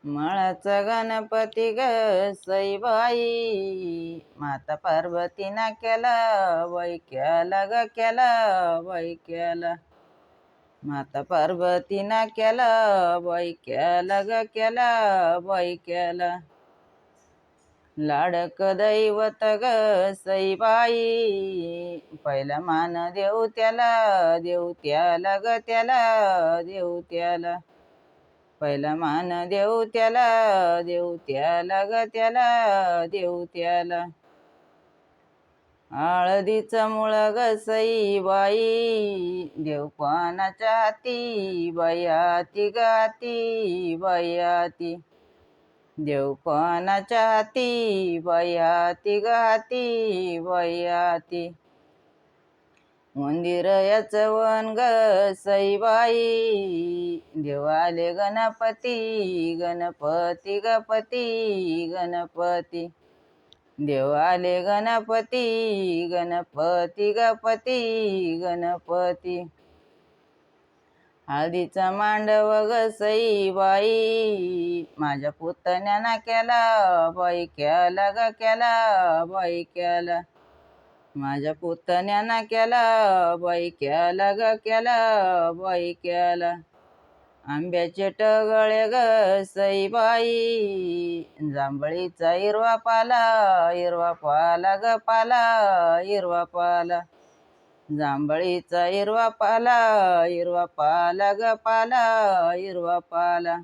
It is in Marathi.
मळाचा गणपती ग सईबाई, माता पार्वतीना केला वै केला ग केला वै केला. माता पार्वतीना केला वै केला ग केला वै केला. लाडक दैवत ग सईबाई, पहिला मान देऊ त्याला ग त्याला देऊ त्याला. पहिला मान देऊ त्याला ग त्याला देऊ त्याला. हळदीचं मुळ ग सईबाई, देव कोणाच्या हाती बाई हाती ग हाती बाई हाती. देव कोणाच्या हाती बाई हाती ग हाती बाई हाती. मंदिर याचं वन ग सईबाई, देव आले गणपती गणपती गपती गणपती. देव आले गणपती गणपती गपती गणपती. हळदीचा मांडव ग सईबाई, माझ्या पुतण्याना केला बाई केला ग केला बाई केला. माझ्या पुतण्याना केला बाई केला ग केला बाई केला. आंब्याचे टगळे ग सईबाई, जांभळीचा हिरवा पाला ग पाला हिरवा पाला. जांभळीचा हिरवा पाला ग पाला हिरवा पाला.